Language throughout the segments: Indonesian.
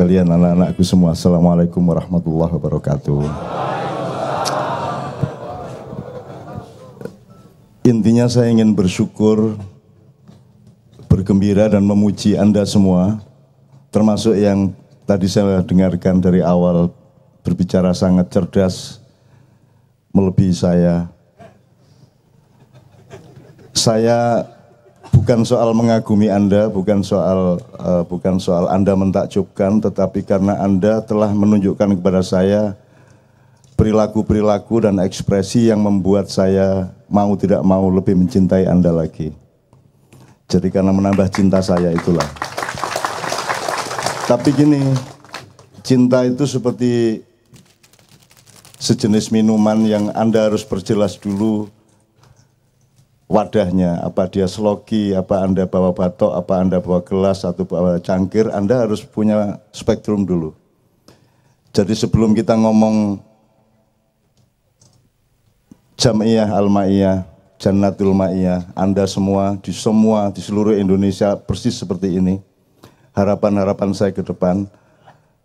sekalian, anak-anakku semua, Assalamualaikum warahmatullahi wabarakatuh. Intinya saya ingin bersyukur, bergembira dan memuji Anda semua, termasuk yang tadi saya dengarkan dari awal berbicara sangat cerdas, melebihi saya. Saya bukan soal mengagumi Anda, bukan soal Anda mentakjubkan, tetapi karena Anda telah menunjukkan kepada saya perilaku-perilaku dan ekspresi yang membuat saya mau tidak mau lebih mencintai Anda lagi. Jadi karena menambah cinta saya itulah. Tapi gini, cinta itu seperti sejenis minuman yang Anda harus perjelas dulu wadahnya, apa dia sloki, apa Anda bawa batok, apa Anda bawa gelas, atau bawa cangkir, Anda harus punya spektrum dulu. Jadi sebelum kita ngomong Jam'iyah Al-Ma'iyah, Jannatul Ma'iyah, Anda semua di seluruh Indonesia persis seperti ini. Harapan-harapan saya ke depan,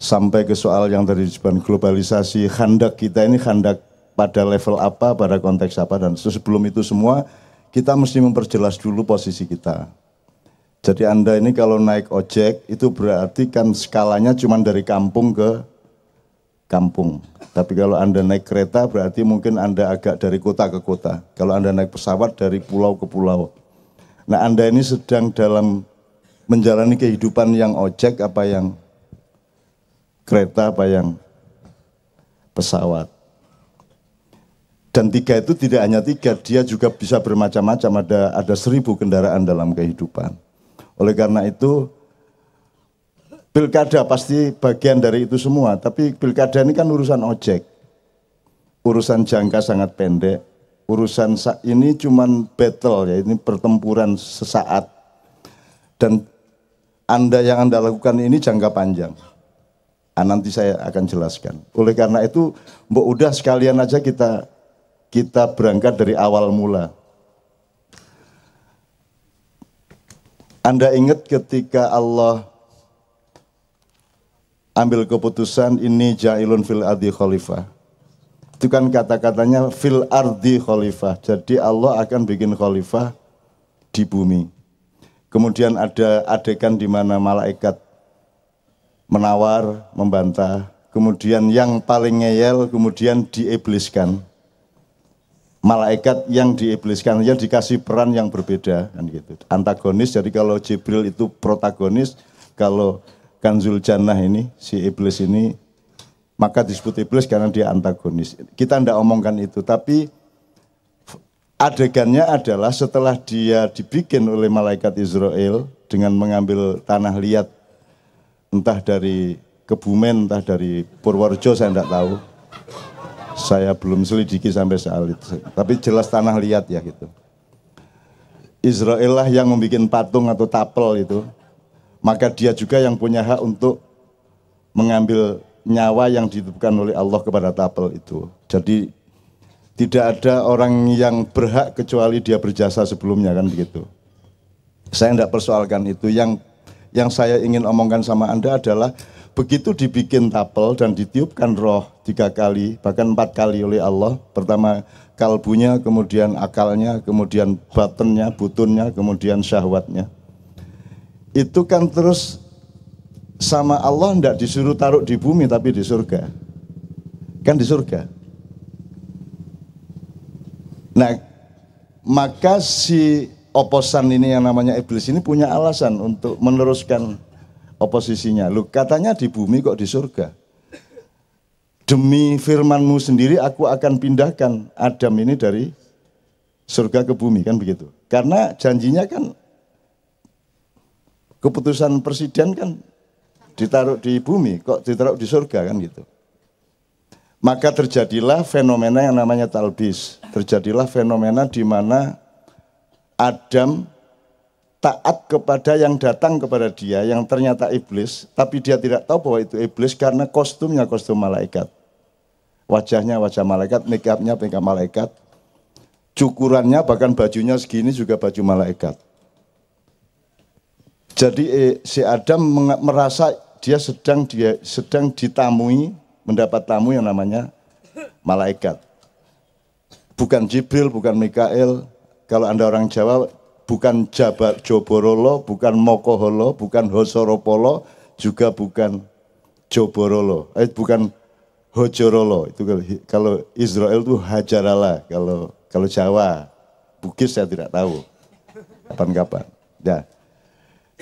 sampai ke soal yang tadi disebutkan globalisasi, khandak kita ini khandak pada level apa, pada konteks apa, dan sebelum itu semua, kita mesti memperjelas dulu posisi kita. Jadi Anda ini kalau naik ojek, itu berarti kan skalanya cuma dari kampung ke kampung. Tapi kalau Anda naik kereta berarti mungkin Anda agak dari kota ke kota. Kalau Anda naik pesawat dari pulau ke pulau. Nah Anda ini sedang dalam menjalani kehidupan yang ojek, apa yang kereta, apa yang pesawat. Dan tiga itu tidak hanya tiga, dia juga bisa bermacam-macam, ada 1000 kendaraan dalam kehidupan. Oleh karena itu, pilkada pasti bagian dari itu semua, tapi pilkada ini kan urusan ojek. Urusan jangka sangat pendek, urusan ini cuman battle ya, ini pertempuran sesaat. Dan yang Anda lakukan ini jangka panjang. Nanti saya akan jelaskan. Oleh karena itu, Mbok udah sekalian aja kita berangkat dari awal mula. Anda ingat ketika Allah ambil keputusan ini ja'ilun fil ardi khalifah. Itu kan kata-katanya fil ardi khalifah. Jadi Allah akan bikin khalifah di bumi. Kemudian ada adegan di mana malaikat menawar, membantah. Kemudian yang paling ngeyel kemudian diibliskan. Malaikat yang diibliskan, yang dikasih peran yang berbeda, kan gitu. Antagonis, jadi kalau Jibril itu protagonis, kalau Kanzul Jannah ini, si iblis ini, maka disebut iblis karena dia antagonis. Kita tidak omongkan itu, tapi adegannya adalah setelah dia dibikin oleh malaikat Israel dengan mengambil tanah liat, entah dari Kebumen, entah dari Purworejo, saya tidak tahu. Saya belum selidiki sampai saat itu, tapi jelas tanah liat ya gitu. Israel lah yang membuat patung atau tapel itu. Maka dia juga yang punya hak untuk mengambil nyawa yang dititipkan oleh Allah kepada tapel itu. Jadi tidak ada orang yang berhak kecuali dia berjasa sebelumnya, kan begitu. Saya tidak persoalkan itu. Yang saya ingin omongkan sama Anda adalah begitu dibikin tapel dan ditiupkan roh 3 kali, bahkan 4 kali oleh Allah. Pertama kalbunya, kemudian akalnya, kemudian batinnya, butunnya, kemudian syahwatnya. Itu kan terus sama Allah tidak disuruh taruh di bumi tapi di surga. Kan di surga. Nah, maka si oposan ini yang namanya iblis ini punya alasan untuk meneruskan oposisinya. Loh, katanya di bumi kok di surga. Demi firmanmu sendiri aku akan pindahkan Adam ini dari surga ke bumi, kan begitu. Karena janjinya kan keputusan presiden kan ditaruh di bumi, kok ditaruh di surga, kan gitu. Maka terjadilah fenomena yang namanya talbis. Terjadilah fenomena di mana Adam taat kepada yang datang kepada dia, yang ternyata iblis, tapi dia tidak tahu bahwa itu iblis karena kostumnya kostum malaikat. Wajahnya wajah malaikat, make up-nya make up malaikat, cukurannya bahkan bajunya segini juga baju malaikat. Jadi si Adam merasa dia sedang ditamui, mendapat tamu yang namanya malaikat. Bukan Jibril, bukan Mikael. Kalau Anda orang Jawa, bukan Joborolo, bukan Mokoholo, bukan Hosoropolo, juga bukan Joborolo, bukan Hojorolo. Itu kalau Israel itu Hajarala, kalau Jawa, Bugis saya tidak tahu kapan-kapan. Ya.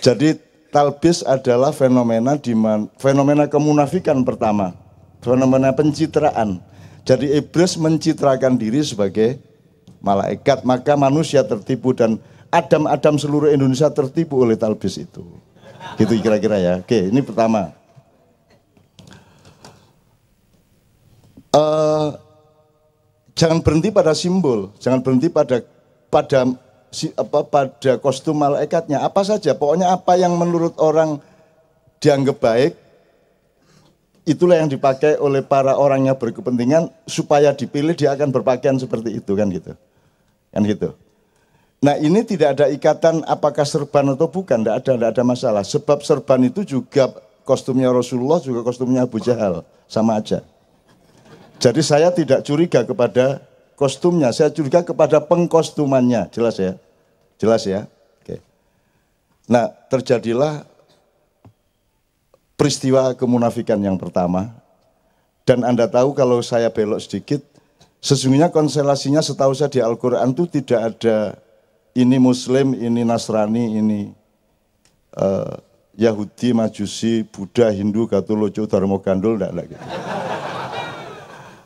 Jadi talbis adalah fenomena kemunafikan pertama, fenomena pencitraan. Jadi iblis mencitrakan diri sebagai malaikat, maka manusia tertipu dan Adam seluruh Indonesia tertipu oleh talbis itu. Gitu kira-kira ya. Oke, ini pertama. Jangan berhenti pada simbol, jangan berhenti pada kostum malaikatnya. Apa saja, pokoknya apa yang menurut orang dianggap baik, itulah yang dipakai oleh para orang yang berkepentingan supaya dipilih dia akan berpakaian seperti itu kan gitu. Kan gitu. Nah, ini tidak ada ikatan apakah serban atau bukan, tidak ada masalah. Sebab serban itu juga kostumnya Rasulullah, juga kostumnya Abu Jahal, sama aja. Jadi saya tidak curiga kepada kostumnya, saya curiga kepada pengkostumannya, jelas ya? Jelas ya? Oke. Nah, terjadilah peristiwa kemunafikan yang pertama, dan Anda tahu kalau saya belok sedikit, sesungguhnya konstelasinya setahu saya di Al-Quran itu tidak ada ini Muslim, ini Nasrani, ini Yahudi, Majusi, Buddha, Hindu, Galuh, Dharma Gandul, tidak gitu.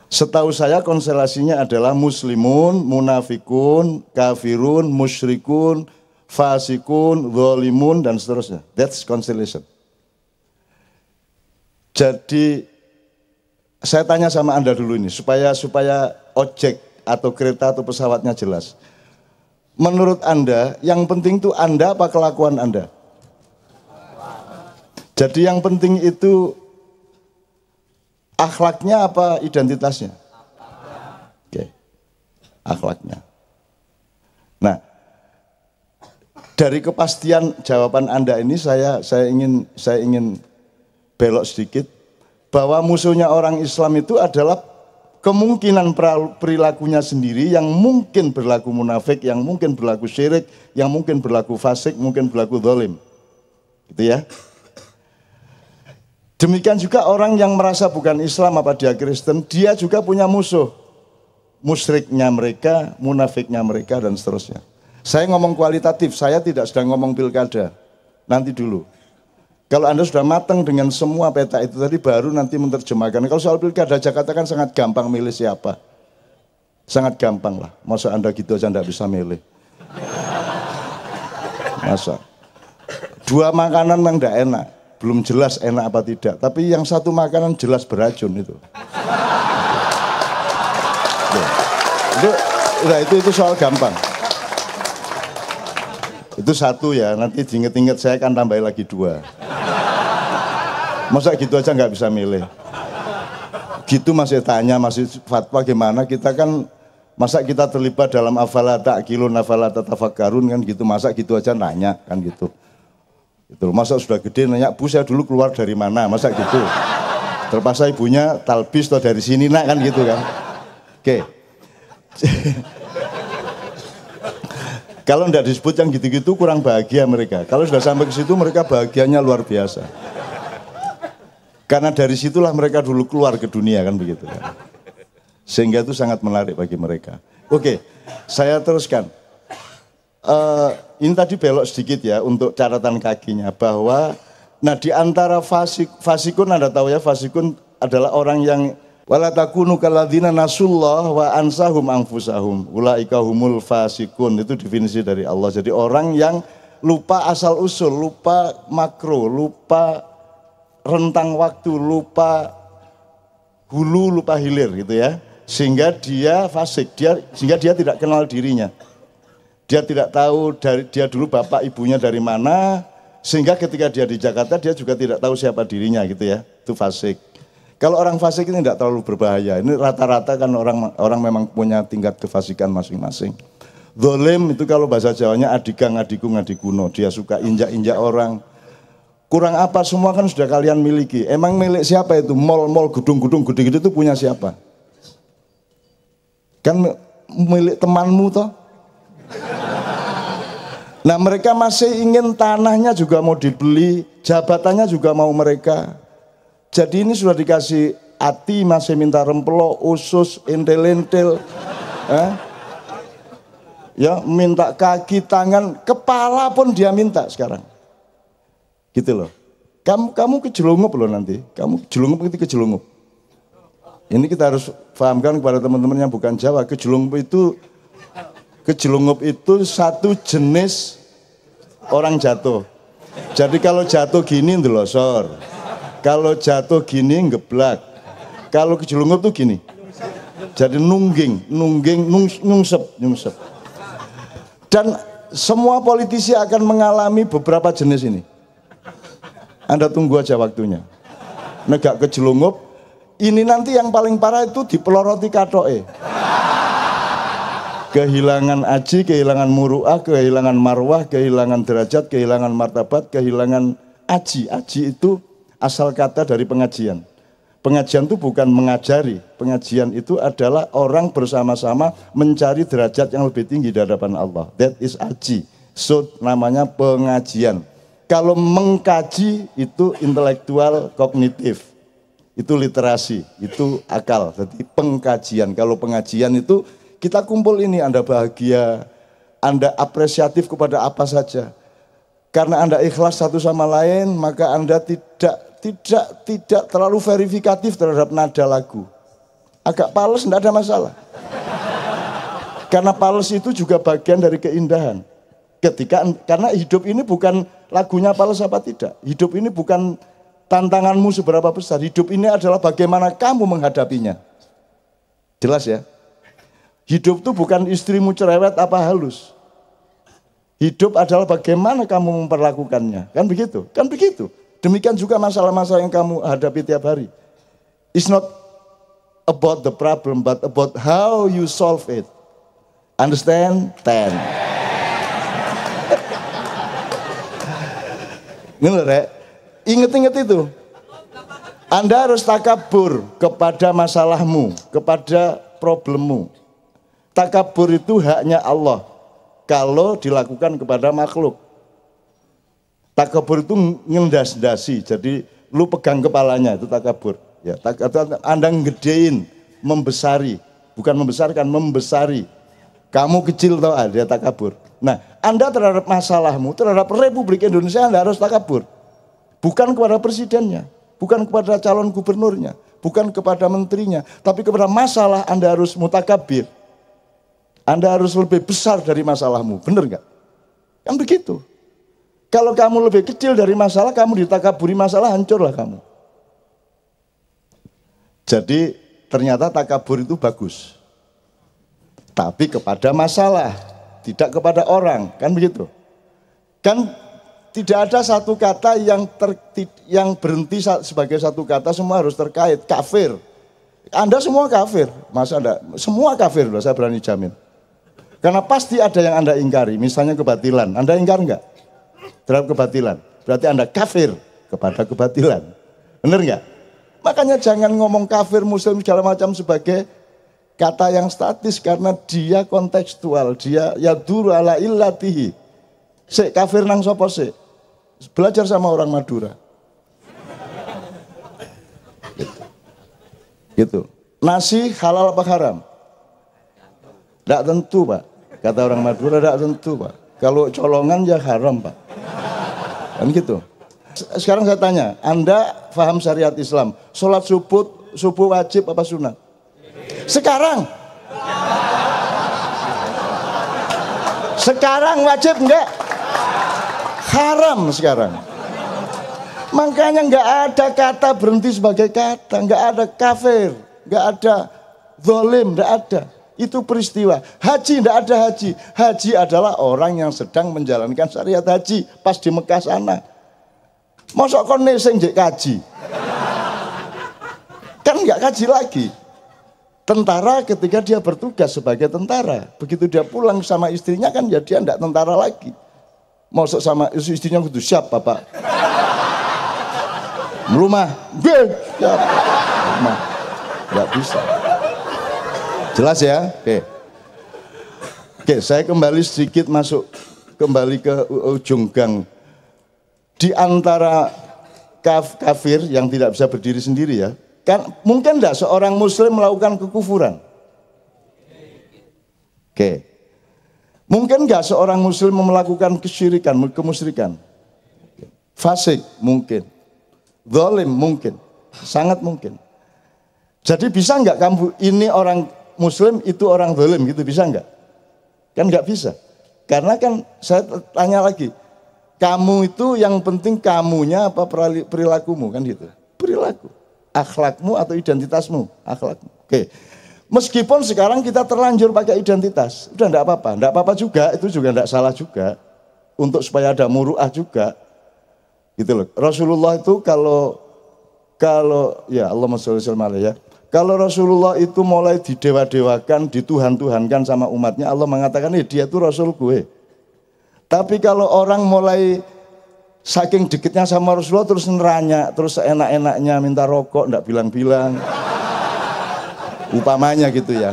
Setahu saya konstelasinya adalah muslimun, munafikun, kafirun, musyrikun, fasikun, zalimun, dan seterusnya. That's constellation. Jadi saya tanya sama Anda dulu ini supaya objek atau kereta atau pesawatnya jelas. Menurut Anda yang penting itu Anda apa kelakuan Anda? Jadi yang penting itu akhlaknya apa identitasnya? Oke. Akhlaknya. Nah, dari kepastian jawaban Anda ini saya ingin belok sedikit, bahwa musuhnya orang Islam itu adalah kemungkinan perilakunya sendiri yang mungkin berlaku munafik, yang mungkin berlaku syirik, yang mungkin berlaku fasik, mungkin berlaku zalim. Gitu ya. Demikian juga orang yang merasa bukan Islam apa dia Kristen, dia juga punya musuh. Musyriknya mereka, munafiknya mereka, dan seterusnya. Saya ngomong kualitatif, saya tidak sedang ngomong pilkada. Nanti dulu. Kalau Anda sudah matang dengan semua peta itu tadi, baru nanti menerjemahkan. Kalau soal pilkada Jakarta kan sangat gampang milih siapa. Sangat gampang lah. Masa Anda gitu aja tidak bisa milih. Masa. Dua makanan yang tidak enak. Belum jelas enak apa tidak. Tapi yang satu makanan jelas beracun itu. Itu soal gampang. Itu satu ya, nanti diinget-inget saya akan tambahin lagi dua. Masa gitu aja nggak bisa milih. Gitu masih tanya, masih fatwa gimana, kita kan, masa kita terlibat dalam afala ta'qilun, afala tatafakkarun kan gitu, masa gitu aja nanya kan gitu. Itu masa sudah gede nanya, Bu saya dulu keluar dari mana, masa gitu. Terpaksa ibunya talbis atau dari sini nak kan gitu kan. Oke. Kalau tidak disebut yang gitu-gitu kurang bahagia mereka. Kalau sudah sampai ke situ mereka bahagianya luar biasa. Karena dari situlah mereka dulu keluar ke dunia kan begitu kan. Sehingga itu sangat menarik bagi mereka. Oke, saya teruskan. Ini tadi belok sedikit ya untuk catatan kakinya bahwa nah di antara fasikun Anda tahu ya, fasikun adalah orang yang wala takunu kalladzina nasullah wa ansahum anfusahum ulaika humul fasikun, itu definisi dari Allah. Jadi orang yang lupa asal usul, lupa makro, lupa rentang waktu, lupa hulu, lupa hilir gitu ya. Sehingga dia fasik, sehingga dia tidak kenal dirinya. Dia tidak tahu dia dulu bapak ibunya dari mana, sehingga ketika dia di Jakarta dia juga tidak tahu siapa dirinya gitu ya. Itu fasik. Kalau orang fasik ini tidak terlalu berbahaya. Ini rata-rata kan orang memang punya tingkat kefasikan masing-masing. Zalim itu kalau bahasa Jawanya adigang, adikung, adikuno. Dia suka injak-injak orang, Kurang apa semua kan sudah kalian miliki. Emang milik siapa itu? Mall-mall, gedung-gedung gede-gede itu punya siapa? Kan milik temanmu toh. Nah mereka masih ingin tanahnya juga mau dibeli, jabatannya juga mau mereka. Jadi ini sudah dikasih hati masih minta rempelo, usus, entel-entel. Ya minta kaki, tangan, kepala pun dia minta sekarang. Gitu loh. Kamu kejelungup loh nanti. Kamu jelungup itu kejelungup. Ini kita harus pahamkan kepada teman-teman yang bukan Jawa. Kejelungup itu satu jenis orang jatuh. Jadi kalau jatuh gini ndelosor. Kalau jatuh gini ngeblak. Kalau kejelungup tuh gini. Jadi nungging, nyungsep. Dan semua politisi akan mengalami beberapa jenis ini. Anda tunggu aja waktunya. Negak kejelungup, ini nanti yang paling parah itu dipeloroti katoke. Kehilangan aji, kehilangan muru'ah, kehilangan marwah, kehilangan derajat, kehilangan martabat, kehilangan aji. Aji itu asal kata dari pengajian. Pengajian itu bukan mengajari, pengajian itu adalah orang bersama-sama mencari derajat yang lebih tinggi di hadapan Allah. That is aji. So namanya pengajian. Kalau mengkaji itu intelektual kognitif. Itu literasi, itu akal. Jadi pengkajian. Kalau pengajian itu kita kumpul ini, Anda bahagia, Anda apresiatif kepada apa saja. Karena Anda ikhlas satu sama lain, maka Anda tidak terlalu verifikatif terhadap nada lagu. Agak pales tidak ada masalah. Karena pales itu juga bagian dari keindahan. Karena hidup ini bukan lagunya pales apa tidak. Hidup ini bukan tantanganmu seberapa besar. Hidup ini adalah bagaimana kamu menghadapinya. Jelas ya? Hidup itu bukan istrimu cerewet apa halus. Hidup adalah bagaimana kamu memperlakukannya. Kan begitu? Kan begitu. Demikian juga masalah-masalah yang kamu hadapi tiap hari. It's not about the problem, but about how you solve it. Understand? Ini loh, Rek. Ingat-ingat itu. Anda harus takabur kepada masalahmu, kepada problemmu. Takabur itu haknya Allah. Kalau dilakukan kepada makhluk. Takabur itu ngendas-dasi, jadi lu pegang kepalanya, itu takabur. Ya, Anda ngedein, membesari, bukan membesarkan, membesari. Kamu kecil tau, dia takabur. Nah, Anda terhadap masalahmu, terhadap Republik Indonesia Anda harus takabur. Bukan kepada presidennya, bukan kepada calon gubernurnya, bukan kepada menterinya, tapi kepada masalah Anda harus mutakabir. Anda harus lebih besar dari masalahmu, benar nggak? Kan begitu. Kalau kamu lebih kecil dari masalah, kamu ditakaburi masalah, hancurlah kamu. Jadi ternyata takabur itu bagus. Tapi kepada masalah, tidak kepada orang, kan begitu. Kan tidak ada satu kata yang berhenti sebagai satu kata, semua harus terkait. Kafir. Anda semua kafir, masa ada? Semua kafir, loh, saya berani jamin. Karena pasti ada yang Anda ingkari, misalnya kebatilan. Anda ingkar enggak? Terhadap kebatilan. Berarti Anda kafir kepada kebatilan. Benar enggak? Makanya jangan ngomong kafir, muslim, segala macam sebagai kata yang statis. Karena dia kontekstual. Dia yaduru ala illatihi. Sik kafir nang sopo sik. Belajar sama orang Madura. Gitu. Nasi halal apa haram? Tidak tentu, Pak. Kata orang Madura, tidak tentu, Pak. Kalau colongan ya haram, Pak. Kan gitu. Sekarang saya tanya, Anda paham syariat Islam, sholat subuh wajib apa sunat? Sekarang wajib enggak? Haram sekarang. Makanya enggak ada kata berhenti sebagai kata, enggak ada kafir, enggak ada zalim, enggak ada. Itu peristiwa. Haji tidak ada haji. Haji adalah orang yang sedang menjalankan syariat haji pas di Mekah sana. Mosok kon nesing jek kaji. Kan enggak kaji lagi. Tentara ketika dia bertugas sebagai tentara, begitu dia pulang sama istrinya kan ya dia enggak tentara lagi. Mosok sama istrinya kudu siap, Bapak. Melumah. Ya. Nggak bisa. Jelas ya? Oke. Oke, saya kembali sedikit kembali ke ujung gang. Di antara kafir yang tidak bisa berdiri sendiri ya, kan mungkin enggak seorang muslim melakukan kekufuran? Oke. Mungkin enggak seorang muslim melakukan kesyirikan, kemusyrikan? Fasik mungkin. Zalim mungkin. Sangat mungkin. Jadi bisa enggak kamu ini orang muslim itu orang zalim gitu, bisa enggak? Kan enggak bisa. Karena kan saya tanya lagi, kamu itu yang penting kamunya apa perilakumu kan gitu. Perilaku, akhlakmu atau identitasmu, akhlakmu. Oke. Meskipun sekarang kita terlanjur pakai identitas, udah enggak apa-apa juga, itu juga enggak salah juga. Untuk supaya ada muruah juga. Gitu loh. Rasulullah itu kalau ya Allahumma sholli alaihi ya. Kalau Rasulullah itu mulai didewa-dewakan, dituhan-tuhankan sama umatnya, Allah mengatakan, dia itu Rasul gue. Tapi kalau orang mulai saking deketnya sama Rasulullah terus neranya, terus seenak-enaknya minta rokok, enggak bilang-bilang. Upamanya gitu ya.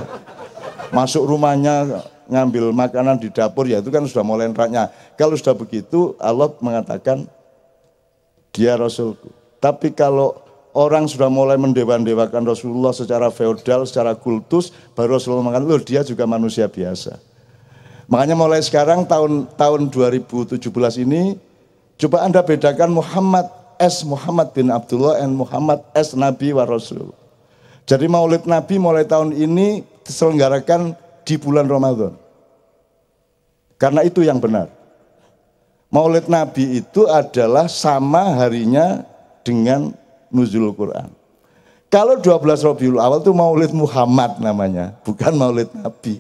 Masuk rumahnya ngambil makanan di dapur, ya itu kan sudah mulai neraknya. Kalau sudah begitu, Allah mengatakan dia Rasulku. Tapi kalau orang sudah mulai mendewa-dewakan Rasulullah secara feodal, secara kultus, baru Rasulullah mengatakan, loh dia juga manusia biasa. Makanya mulai sekarang tahun 2017 ini, coba Anda bedakan Muhammad bin Abdullah dan Muhammad Nabi wa Rasul. Jadi Maulid Nabi mulai tahun ini diselenggarakan di bulan Ramadan. Karena itu yang benar. Maulid Nabi itu adalah sama harinya dengan nuzul Quran. Kalau 12 Rabiul Awal itu Maulid Muhammad namanya, bukan Maulid Nabi.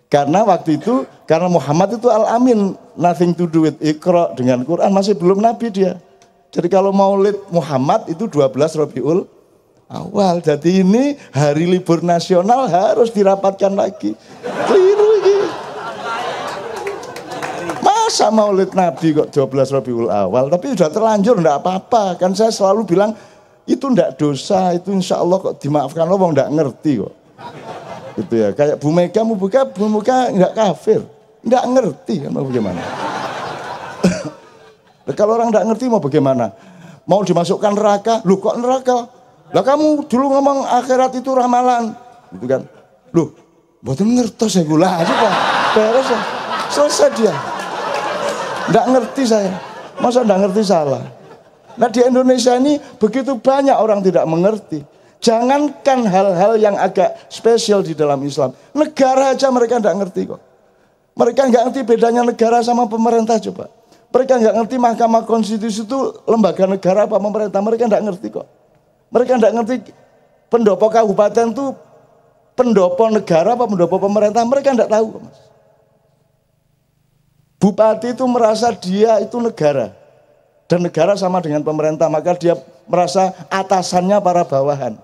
Karena waktu itu, karena Muhammad itu Al-Amin, nothing to do with Iqra dengan Quran, masih belum Nabi dia. Jadi kalau Maulid Muhammad itu 12 Rabiul Awal. Jadi ini hari libur nasional harus dirapatkan lagi. Keliru ini. Masa Maulid Nabi kok 12 Rabiul Awal, tapi sudah terlanjur, enggak apa-apa. Kan saya selalu bilang, itu enggak dosa, itu insya Allah kok dimaafkan Allah, enggak ngerti kok. Gitu ya, kayak Bu Mega enggak kafir, enggak ngerti kan mau bagaimana. Kalau orang enggak ngerti mau bagaimana? Mau dimasukkan neraka, lu kok neraka? Lah kamu dulu ngomong akhirat itu ramalan, gitu kan? Loh, mboten ngertos saya gula aja Pak. Beres ya. Selesai dia. Enggak ngerti saya. Masa enggak ngerti salah? Nah di Indonesia ini begitu banyak orang tidak mengerti. Jangankan hal-hal yang agak spesial di dalam Islam. Negara aja mereka enggak ngerti kok. Mereka enggak ngerti bedanya negara sama pemerintah coba. Mereka enggak ngerti Mahkamah Konstitusi itu lembaga negara apa pemerintah. Mereka enggak ngerti kok. Mereka enggak ngerti pendopo kabupaten itu pendopo negara apa pendopo pemerintah. Mereka enggak tahu Mas. Bupati itu merasa dia itu negara. Dan negara sama dengan pemerintah. Maka dia merasa atasannya para bawahan.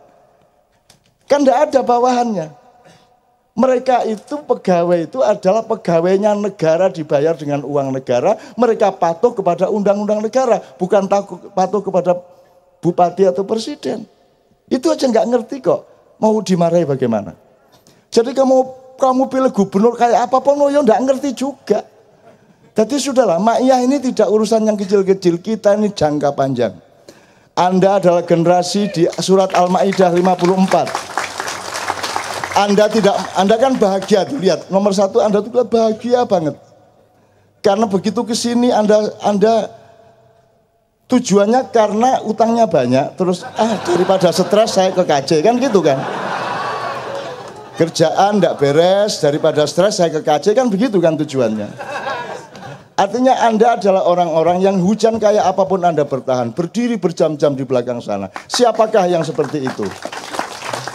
Kan enggak ada bawahannya. Mereka itu pegawai itu adalah pegawainya negara dibayar dengan uang negara. Mereka patuh kepada undang-undang negara. Bukan patuh kepada bupati atau presiden. Itu aja nggak ngerti kok. Mau dimarahi bagaimana? Jadi kamu pilih gubernur kayak apapun, ya nggak ngerti juga. Jadi sudahlah, Ma'iyah ini tidak urusan yang kecil-kecil. Kita ini jangka panjang. Anda adalah generasi di surat Al-Ma'idah 54. Anda kan bahagia tuh, lihat. Nomor satu Anda tuh bahagia banget. Karena begitu ke sini Anda tujuannya karena utangnya banyak, terus daripada stres saya ke KJ, kan gitu kan. Kerjaan enggak beres, daripada stres saya ke KJ, kan begitu kan tujuannya. Artinya Anda adalah orang-orang yang hujan kayak apapun Anda bertahan, berdiri berjam-jam di belakang sana. Siapakah yang seperti itu?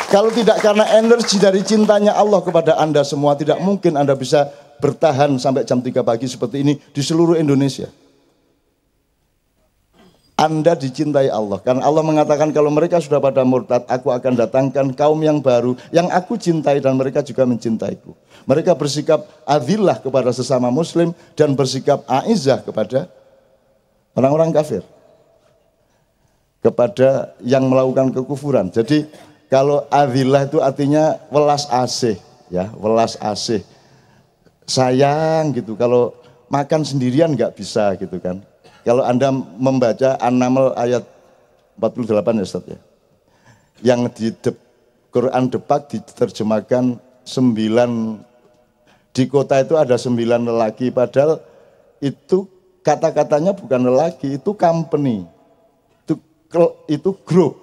Kalau tidak karena energi dari cintanya Allah kepada Anda semua, tidak mungkin Anda bisa bertahan sampai jam 3 pagi seperti ini di seluruh Indonesia. Anda dicintai Allah. Karena Allah mengatakan kalau mereka sudah pada murtad, aku akan datangkan kaum yang baru, yang aku cintai dan mereka juga mencintaiku. Mereka bersikap adillah kepada sesama muslim dan bersikap aizah kepada orang-orang kafir. kepada yang melakukan kekufuran. Jadi kalau adillah itu artinya welas asih, ya, welas asih. Sayang gitu, kalau makan sendirian nggak bisa gitu kan. Kalau Anda membaca An-Naml ayat 48 ya Ustaz ya. Yang di Quran Depak diterjemahkan 9, di kota itu ada 9 lelaki, padahal itu kata-katanya bukan lelaki, itu company, itu grup.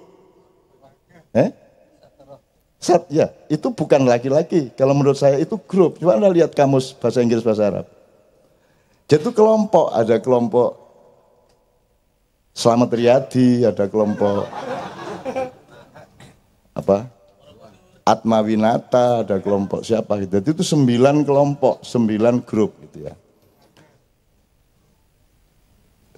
Ya, itu bukan laki-laki. Kalau menurut saya itu grup. Coba Anda lihat kamus bahasa Inggris, bahasa Arab. Jadi itu kelompok, ada kelompok Slamet Riyadi, ada kelompok apa? Atma Winata, ada kelompok siapa gitu. Jadi itu 9 kelompok, 9 grup gitu ya.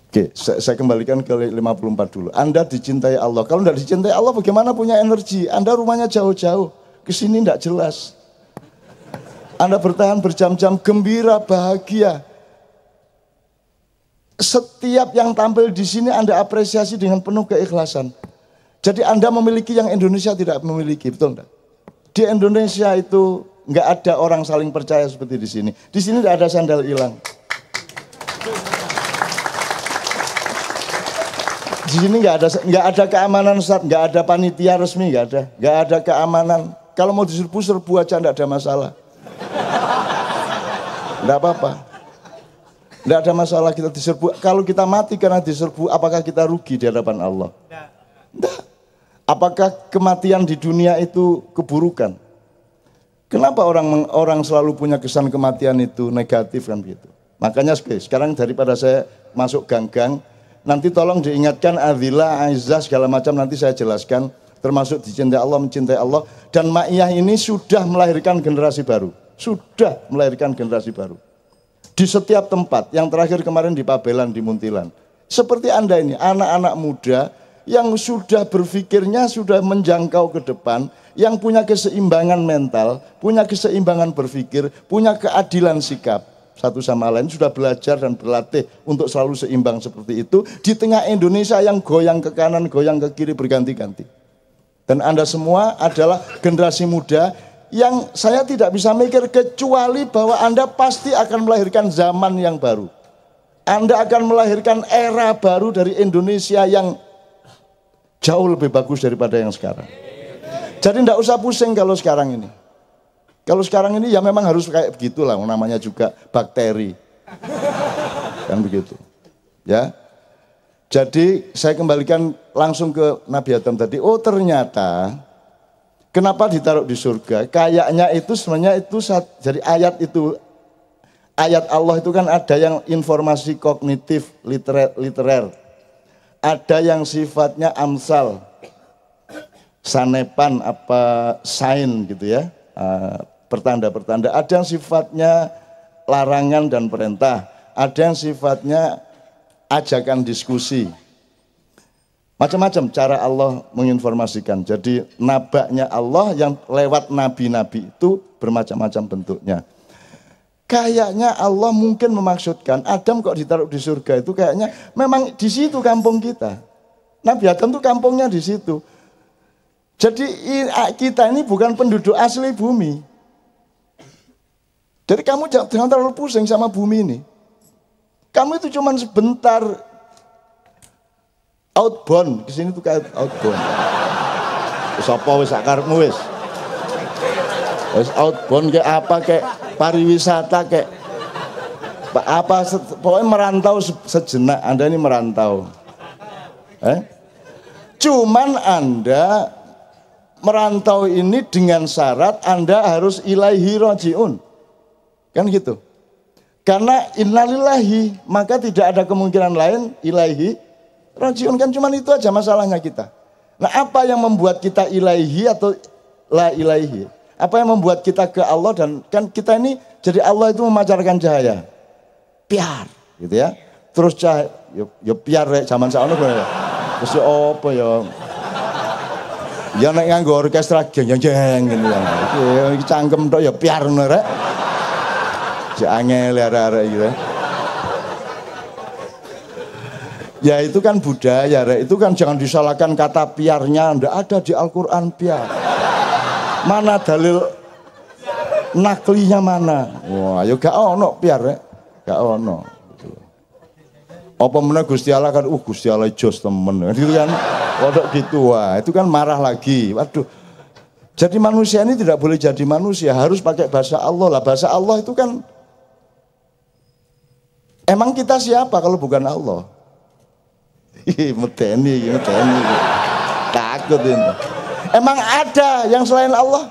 Oke, saya kembalikan ke 54 dulu. Anda dicintai Allah. Kalau tidak dicintai Allah, bagaimana punya energi? Anda rumahnya jauh-jauh, ke sini tidak jelas. Anda bertahan berjam-jam, gembira, bahagia. Setiap yang tampil di sini Anda apresiasi dengan penuh keikhlasan. Jadi Anda memiliki yang Indonesia tidak memiliki, betul enggak? Di Indonesia itu nggak ada orang saling percaya seperti di sini. Di sini tidak ada sandal hilang. Di sini nggak ada keamanan, Ustaz, nggak ada panitia resmi, nggak ada keamanan. Kalau mau diserbu aja nggak ada masalah, nggak apa-apa, nggak ada masalah kita diserbu. Kalau kita mati karena diserbu, apakah kita rugi di hadapan Allah? Nggak. Apakah kematian di dunia itu keburukan? Kenapa orang selalu punya kesan kematian itu negatif kan begitu? Makanya sekarang daripada saya masuk gang-gang, nanti tolong diingatkan adillah, aizah segala macam nanti saya jelaskan, termasuk dicintai Allah, mencintai Allah. Dan Ma'iyah ini sudah melahirkan generasi baru. Sudah melahirkan generasi baru. Di setiap tempat, yang terakhir kemarin di Pabelan, di Muntilan. Seperti Anda ini, anak-anak muda yang sudah berpikirnya sudah menjangkau ke depan, yang punya keseimbangan mental, punya keseimbangan berpikir, punya keadilan sikap. Satu sama lain sudah belajar dan berlatih untuk selalu seimbang seperti itu di tengah Indonesia yang goyang ke kanan, goyang ke kiri berganti-ganti. Dan Anda semua adalah generasi muda yang saya tidak bisa mikir kecuali bahwa Anda pasti akan melahirkan zaman yang baru. Anda akan melahirkan era baru dari Indonesia yang jauh lebih bagus daripada yang sekarang. Jadi tidak usah pusing kalau sekarang ini. Kalau sekarang ini ya memang harus kayak begitulah, namanya juga bakteri. Kan begitu. Ya. Jadi saya kembalikan langsung ke Nabi Adam tadi. Oh ternyata kenapa ditaruh di surga? Kayaknya itu sebenarnya itu jadi ayat Allah itu kan ada yang informasi kognitif literer. Ada yang sifatnya amsal, sanepan apa sain gitu ya, pertanda-pertanda. Ada yang sifatnya larangan dan perintah, ada yang sifatnya ajakan diskusi. Macam-macam cara Allah menginformasikan. Jadi nabaknya Allah yang lewat nabi-nabi itu bermacam-macam bentuknya. Kayaknya Allah mungkin memaksudkan Adam kok ditaruh di surga itu kayaknya memang di situ kampung kita. Nabi Adam tuh kampungnya di situ. Jadi kita ini bukan penduduk asli bumi. Jadi kamu jangan terlalu pusing sama bumi ini. Kamu itu cuma sebentar outbound, ke sini tuh kayak outbound. Wis apa wis sakarepmu wis. Wis outbound kayak apa kayak pariwisata kayak apa pokoknya merantau sejenak. Anda ini merantau. Cuman Anda merantau ini dengan syarat Anda harus ilaihi rajiun. Kan gitu. Karena innalillahi, maka tidak ada kemungkinan lain ilaihi rajiun. Kan cuman itu aja masalahnya kita. Nah, apa yang membuat kita ilaihi atau la ilaihi? Apa yang membuat kita ke Allah dan kan kita ini jadi Allah itu memancarkan cahaya. Piar, gitu ya. Terus cahaya ya piar rek zaman sakno ya. Terus apa ya? Ya nek nganggo orkestra geng-geng gitu ya. Iki cangkem tok ya piar ngono rek. Jek angel arek-arek gitu. Ya itu kan budaya, itu kan jangan disalahkan kata piarnya, ndak ada di Al-Quran piar. Mana dalil naklinya mana? Wah, ya gak ono piar ya, gak ono. Apa mana Gusti Allah kan, Gusti Allah jos temen, gitu kan? Waduh gitu, wah itu kan marah lagi. Waduh. Jadi manusia ini tidak boleh jadi manusia, harus pakai bahasa Allah lah. Bahasa Allah itu kan, emang kita siapa kalau bukan Allah? Medeni, takut ini. Emang ada yang selain Allah?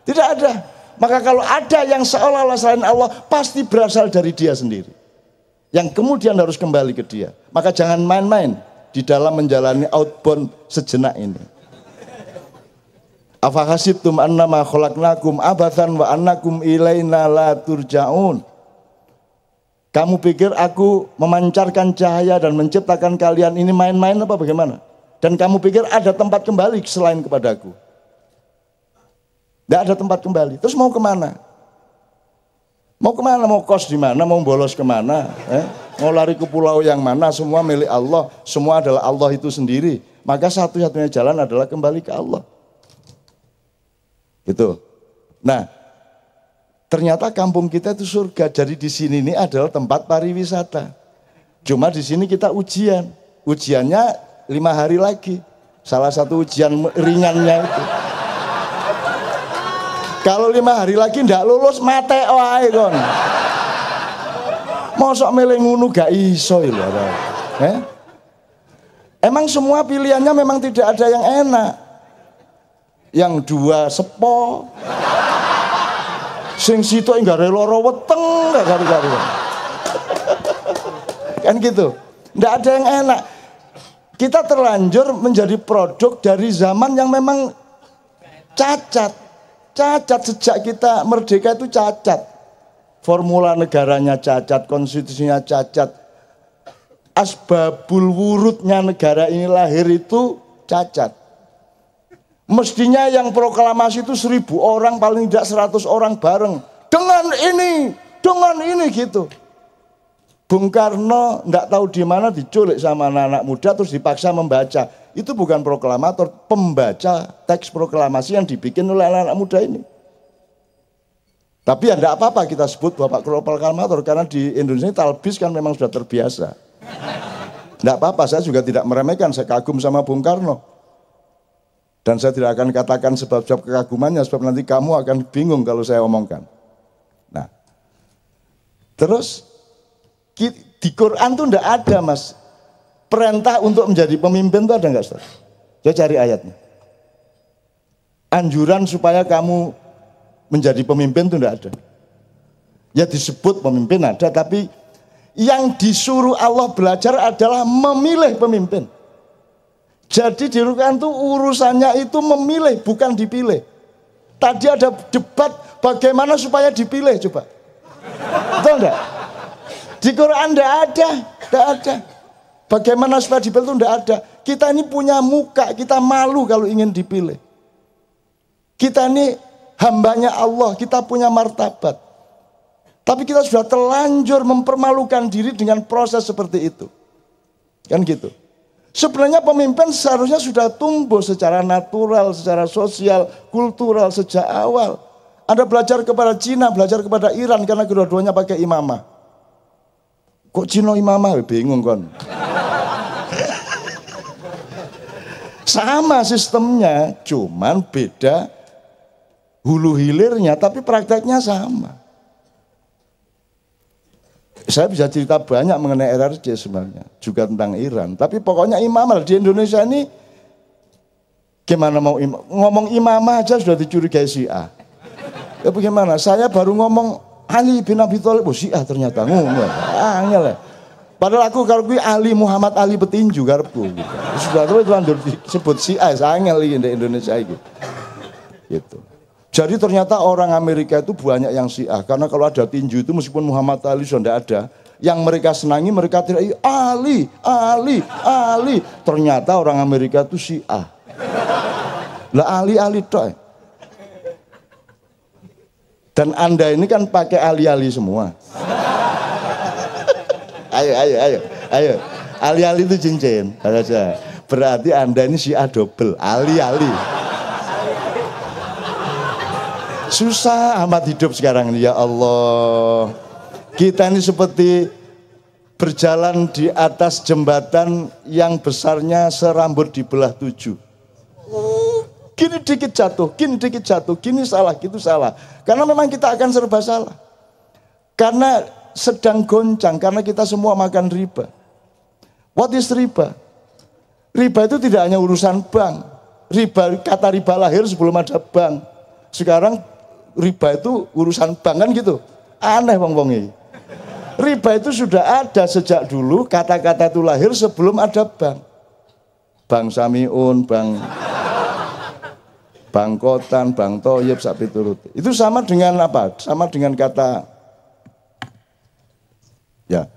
Tidak ada. Maka kalau ada yang seolah-olah selain Allah, pasti berasal dari dia sendiri, yang kemudian harus kembali ke dia. Maka jangan main-main di dalam menjalani outbound sejenak ini. Afahasibtum annama khalaqnakum abathan wa annakum ilaina la turja'un. Kamu pikir aku memancarkan cahaya dan menciptakan kalian ini main-main apa bagaimana? Dan kamu pikir ada tempat kembali selain kepadaku? Tidak ada tempat kembali. Terus mau kemana? Mau kemana? Mau kos di mana? Mau bolos kemana? Mau lari ke pulau yang mana? Semua milik Allah. Semua adalah Allah itu sendiri. Maka satu-satunya jalan adalah kembali ke Allah. Gitu. Nah, ternyata kampung kita itu surga. Jadi di sini ini adalah tempat pariwisata. Cuma di sini kita ujian. Ujiannya 5 hari lagi. Salah satu ujian ringannya itu. Kalau 5 hari lagi ndak lulus mate wae kon. Mosok milih ngono gak iso lho. Emang semua pilihannya memang tidak ada yang enak. Yang 2 sepo, sing situ enggak loro weteng, enggak karu-karuan. Kan gitu. Enggak ada yang enak. Kita terlanjur menjadi produk dari zaman yang memang cacat. Cacat sejak kita merdeka itu cacat. Formula negaranya cacat, konstitusinya cacat. Asbabul wurudnya negara ini lahir itu cacat. Mestinya yang proklamasi itu 1000 orang, paling tidak 100 orang bareng. Dengan ini gitu. Bung Karno enggak tahu di mana diculik sama anak-anak muda terus dipaksa membaca. Itu bukan proklamator, pembaca teks proklamasi yang dibikin oleh anak-anak muda ini. Tapi ya enggak apa-apa kita sebut Bapak proklamator karena di Indonesia talbis kan memang sudah terbiasa. Enggak apa-apa, saya juga tidak meremehkan, saya kagum sama Bung Karno. Dan saya tidak akan katakan sebab-sebab kekagumannya, sebab nanti kamu akan bingung kalau saya omongkan. Nah, terus di Quran tuh enggak ada mas perintah untuk menjadi pemimpin tuh ada enggak Ustaz? Saya cari ayatnya. Anjuran supaya kamu menjadi pemimpin tuh enggak ada. Ya disebut pemimpin ada, tapi yang disuruh Allah belajar adalah memilih pemimpin. Jadi di Quran itu urusannya itu memilih, bukan dipilih. Tadi ada debat bagaimana supaya dipilih, coba. Betul enggak? Di Quran enggak ada. Bagaimana supaya dipilih itu enggak ada. Kita ini punya muka, kita malu kalau ingin dipilih. Kita ini hambanya Allah, kita punya martabat. Tapi kita sudah terlanjur mempermalukan diri dengan proses seperti itu. Kan gitu. Sebenarnya pemimpin seharusnya sudah tumbuh secara natural, secara sosial, kultural sejak awal. Anda belajar kepada Cina, belajar kepada Iran karena kedua-duanya pakai imamah. Kok Cina imamah? Bingung kan? Sama sistemnya, cuman beda hulu hilirnya, tapi prakteknya sama. Saya bisa cerita banyak mengenai RRC sebenarnya, juga tentang Iran. Tapi pokoknya imamah di Indonesia ini gimana mau ngomong imamah aja sudah dicurigai Syiah. Ya bagaimana? Saya baru ngomong Ali bin Abi Thalib, Syiah ternyata ngomong. Angel ya. Padahal aku kalau Ali Muhammad Ali petinju garepku. Gitu. Sudah terus disebut Syiah, angel di Indonesia itu. Gitu. Jadi ternyata orang Amerika itu banyak yang Syiah. Karena kalau ada tinju itu meskipun Muhammad Ali sudah tidak ada, yang mereka senangi mereka teriak Ali. Ternyata orang Amerika itu Syiah. Lah Ali toh. Dan Anda ini kan pakai ali semua. Ayo. Ali-ali itu cincin. Berarti Anda ini Syiah double, ali-ali. Susah amat hidup sekarang ini, ya Allah. Kita ini seperti berjalan di atas jembatan yang besarnya serambut dibelah 7. Gini dikit jatuh, gini salah, gitu salah. Karena memang kita akan serba salah. Karena sedang goncang, karena kita semua makan riba. What is riba? Riba itu tidak hanya urusan bank. Kata riba lahir sebelum ada bank. Sekarang riba itu urusan bank kan gitu. Aneh wong-wongi. Riba itu sudah ada sejak dulu, kata-kata itu lahir sebelum ada bank. Bank Samiun, Bank Kotan, Bank Toyib, sapi turut. Itu sama dengan apa? Sama dengan kata ya.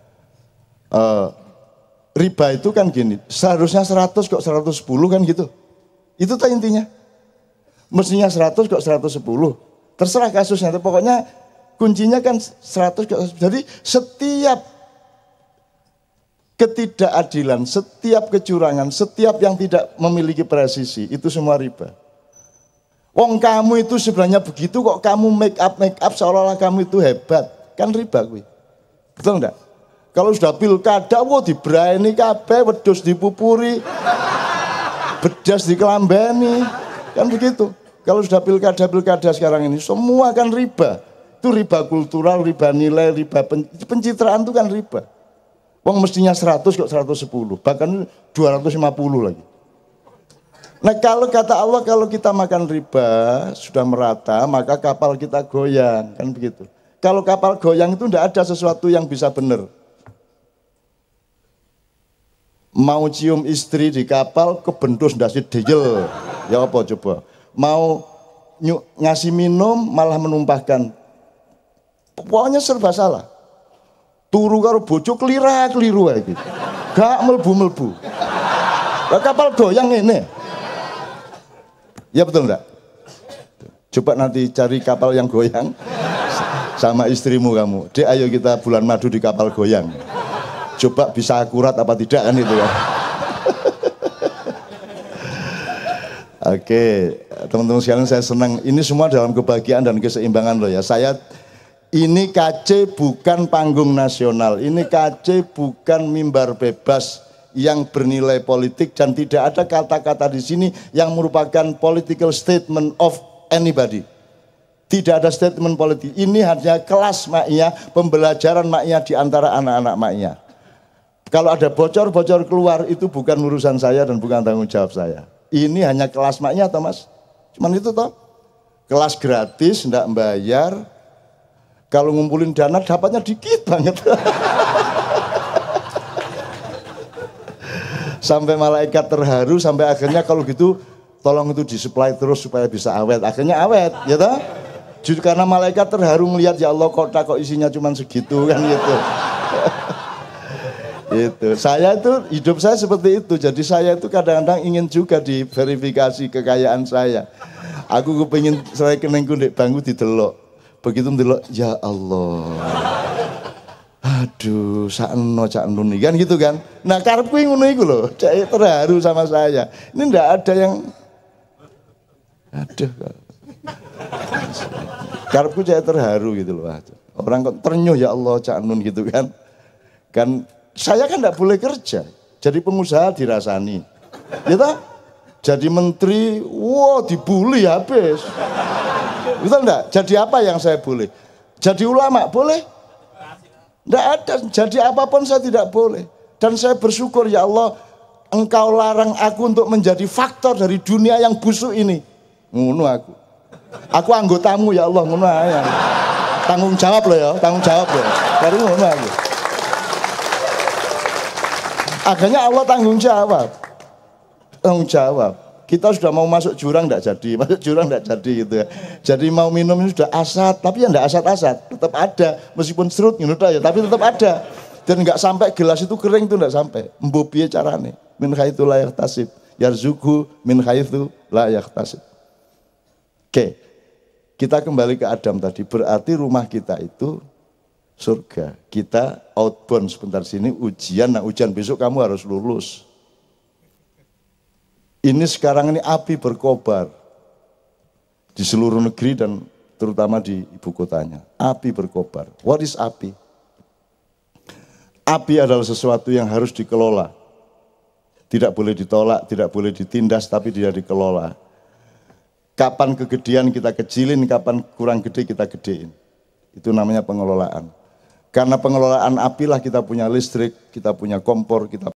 Riba itu kan gini, seharusnya 100 kok 110 kan gitu. Itu tuh intinya. Mestinya 100 kok 110. Terserah kasusnya, pokoknya kuncinya kan 100 kok. Jadi setiap ketidakadilan, setiap kecurangan, setiap yang tidak memiliki presisi, itu semua riba. Wong kamu itu sebenarnya begitu kok kamu make up seolah-olah kamu itu hebat. Kan riba kuwi. Betul enggak? Kalau sudah pilkada, wah dibraini kabeh, wedhus dipupuri, bedas dikelambani. Kan begitu. Kalau sudah pilkada sekarang ini semua kan riba. Itu riba kultural, riba nilai, riba pencitraan itu kan riba. Wong mestinya 100 kok 110, bahkan 250 lagi. Nah kalau kata Allah, kalau kita makan riba sudah merata, maka kapal kita goyang, kan begitu. Kalau kapal goyang itu tidak ada sesuatu yang bisa benar. Mau cium istri di kapal, kebentus ndasi dijel. Ya apa coba? Mau ngasih minum, malah menumpahkan. Pokoknya serba salah. Turu karo bojo keliru gitu. Gak melbu-melbu. Nah, kapal goyang ini. Ya betul enggak? Coba nanti cari kapal yang goyang sama istrimu kamu. Dek ayo kita bulan madu di kapal goyang. Coba bisa akurat apa tidak kan itu ya. Oke, teman-teman sekalian saya senang. Ini semua dalam kebahagiaan dan keseimbangan loh ya. Ini KC bukan panggung nasional. Ini KC bukan mimbar bebas yang bernilai politik dan tidak ada kata-kata di sini yang merupakan political statement of anybody. Tidak ada statement politik. Ini hanya kelas Ma'iyah, pembelajaran Ma'iyah di antara anak-anak Ma'iyah. Kalau ada bocor-bocor keluar itu bukan urusan saya dan bukan tanggung jawab saya. Ini hanya kelas Ma'iyah toh Mas. Cuman itu toh. Kelas gratis, enggak membayar. Kalau ngumpulin dana dapatnya dikit banget. Sampai malaikat terharu, sampai akhirnya kalau gitu tolong itu disuplai terus supaya bisa awet. Akhirnya awet, ya toh? Justru karena malaikat terharu melihat ya Allah kok isinya cuma segitu kan gitu. Itu. Saya itu hidup saya seperti itu. Jadi saya itu kadang-kadang ingin juga diverifikasi kekayaan saya. Aku kepingin saya kenengku ndek bangku didelok. Begitu ndelok ya Allah. Aduh, sakno cak nuni kan gitu kan. Nah, karepku ngono iku lho, cek terharu sama saya. Ini ndak ada yang aduh. Karepku cek terharu gitu loh. Orang kok ternyuh ya Allah cak nun gitu kan. Kan saya kan ndak boleh kerja. Jadi pengusaha dirasani. Ya toh? Jadi menteri, wah dibully habis. Betul enggak? Jadi apa yang saya boleh? Jadi ulama boleh? Tidak ada, jadi apapun saya tidak boleh. Dan saya bersyukur ya Allah, Engkau larang aku untuk menjadi faktor dari dunia yang busuk ini. Ngono aku. Aku anggotamu ya Allah, ngono aja. Tanggung jawab loh ya, tanggung jawab loh. Dari ngono aku. Akhirnya Allah tanggung jawab. Tanggung jawab. Kita sudah mau masuk jurang enggak jadi, masuk jurang enggak jadi gitu ya. Jadi mau minum ini sudah asat, tapi ya enggak asat-asat, tetap ada. Meskipun serut gitu ya, tapi tetap ada. Dan enggak sampai gelas itu kering itu enggak sampai. Mbok piye carane? Min haitsu la yahtasib, yarzuqhu min haitsu la yahtasib. Oke. Kita kembali ke Adam tadi. Berarti rumah kita itu surga. Kita outbound sebentar sini ujian, nah ujian besok kamu harus lulus. Ini sekarang ini api berkobar di seluruh negeri dan terutama di ibu kotanya. Api berkobar. What is api? Api adalah sesuatu yang harus dikelola. Tidak boleh ditolak, tidak boleh ditindas, tapi dia dikelola. Kapan kegedean kita kecilin, kapan kurang gede kita gedein. Itu namanya pengelolaan. Karena pengelolaan apilah kita punya listrik, kita punya kompor, kita